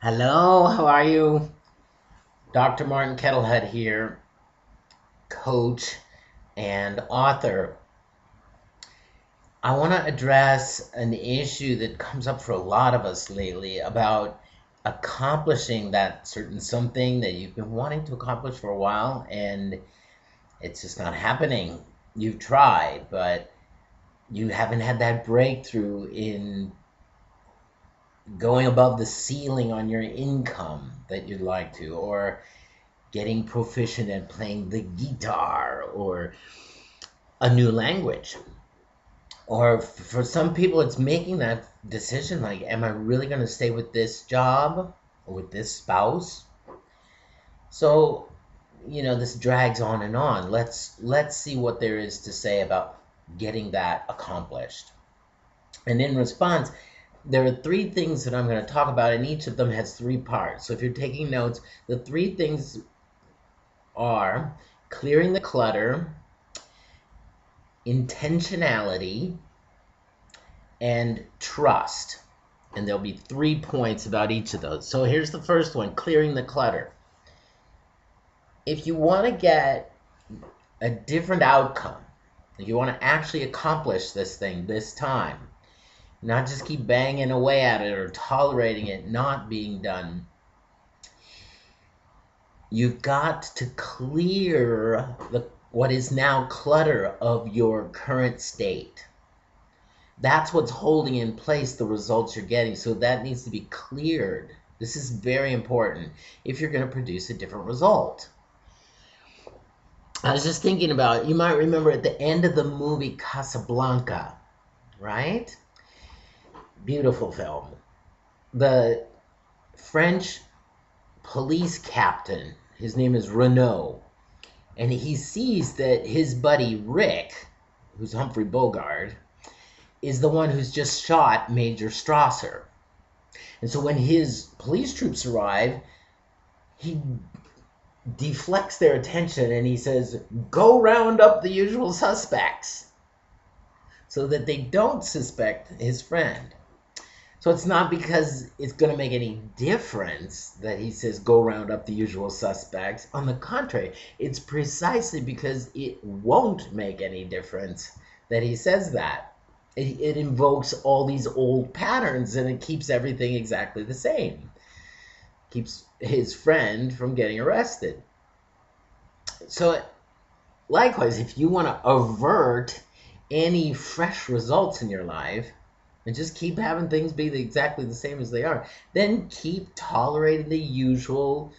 Hello, how are you? Dr. Martin Kettlehead here, coach and author. I want to address an issue that comes up for a lot of us lately about accomplishing that certain something that you've been wanting to accomplish for a while and it's just not happening. You've tried, but you haven't had that breakthrough in going above the ceiling on your income that you'd like to, or getting proficient at playing the guitar or a new language. Or for some people, it's making that decision like, am I really going to stay with this job or with this spouse? So, this drags on and on. Let's see what there is to say about getting that accomplished. And in response, there are three things that I'm going to talk about, and each of them has three parts. So if you're taking notes, the three things are clearing the clutter, intentionality, and trust. And there'll be 3 points about each of those. So here's the first one, clearing the clutter. If you want to get a different outcome, if you want to actually accomplish this thing this time, not just keep banging away at it or tolerating it not being done, you've got to clear what is now clutter of your current state. That's what's holding in place the results you're getting. So that needs to be cleared. This is very important if you're going to produce a different result. I was just thinking about, you might remember at the end of the movie Casablanca, right? Beautiful film. The French police captain, his name is Renault, and he sees that his buddy Rick, who's Humphrey Bogart, is the one who's just shot Major Strasser. And so when his police troops arrive, he deflects their attention and he says, go round up the usual suspects, so that they don't suspect his friend. So it's not because it's going to make any difference that he says, go round up the usual suspects. On the contrary, it's precisely because it won't make any difference that he says that. It invokes all these old patterns and it keeps everything exactly the same. Keeps his friend from getting arrested. So likewise, if you want to avert any fresh results in your life and just keep having things be exactly the same as they are, then keep tolerating the usual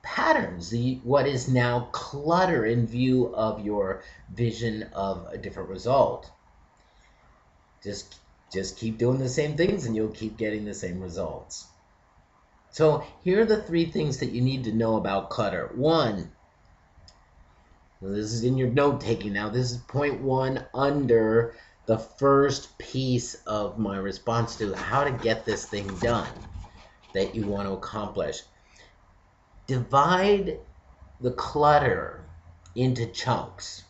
patterns, what is now clutter in view of your vision of a different result. Just keep doing the same things and you'll keep getting the same results. So here are the 3 things that you need to know about clutter. 1, this is in your note taking now. This is point 1 under the first piece of my response to how to get this thing done that you want to accomplish. Divide the clutter into chunks.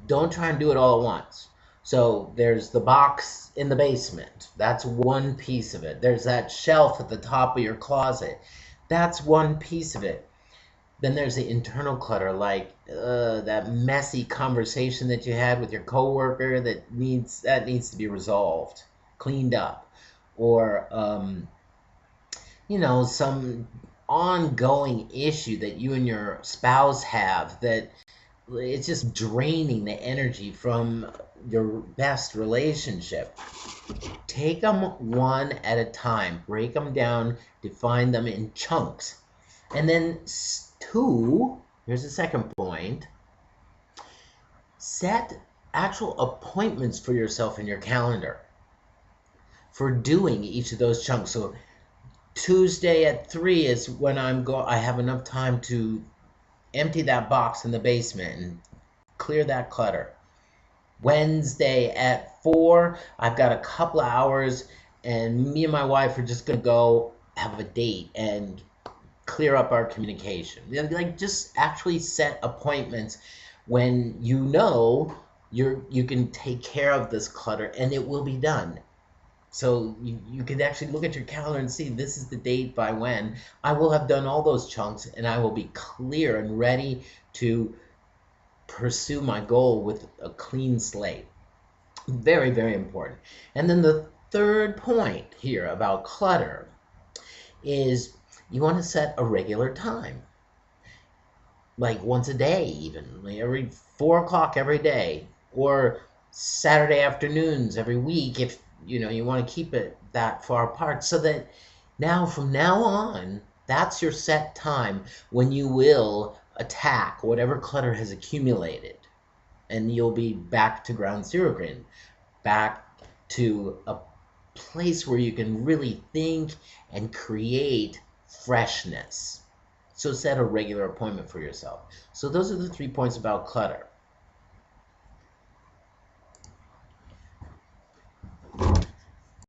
Don't try and do it all at once. So there's the box in the basement. That's one piece of it. There's that shelf at the top of your closet. That's one piece of it. Then there's the internal clutter, like that messy conversation that you had with your coworker that needs to be resolved, cleaned up, or some ongoing issue that you and your spouse have that it's just draining the energy from your best relationship. Take them one at a time, break them down, define them in chunks. And then 2, here's the second point, set actual appointments for yourself in your calendar for doing each of those chunks. So Tuesday at 3 is when I have enough time to empty that box in the basement and clear that clutter. Wednesday at 4, I've got a couple of hours and me and my wife are just going to go have a date and clear up our communication. Like, just actually set appointments when you can take care of this clutter and it will be done. So you can actually look at your calendar and see this is the date by when I will have done all those chunks and I will be clear and ready to pursue my goal with a clean slate. Very, very important. And then the third point here about clutter is you want to set a regular time, like once a day, even like every 4 o'clock every day, or Saturday afternoons every week, if you want to keep it that far apart, so that now from now on, that's your set time when you will attack whatever clutter has accumulated, and you'll be back to ground zero again, back to a place where you can really think and create freshness. So set a regular appointment for yourself. So those are the 3 points about clutter.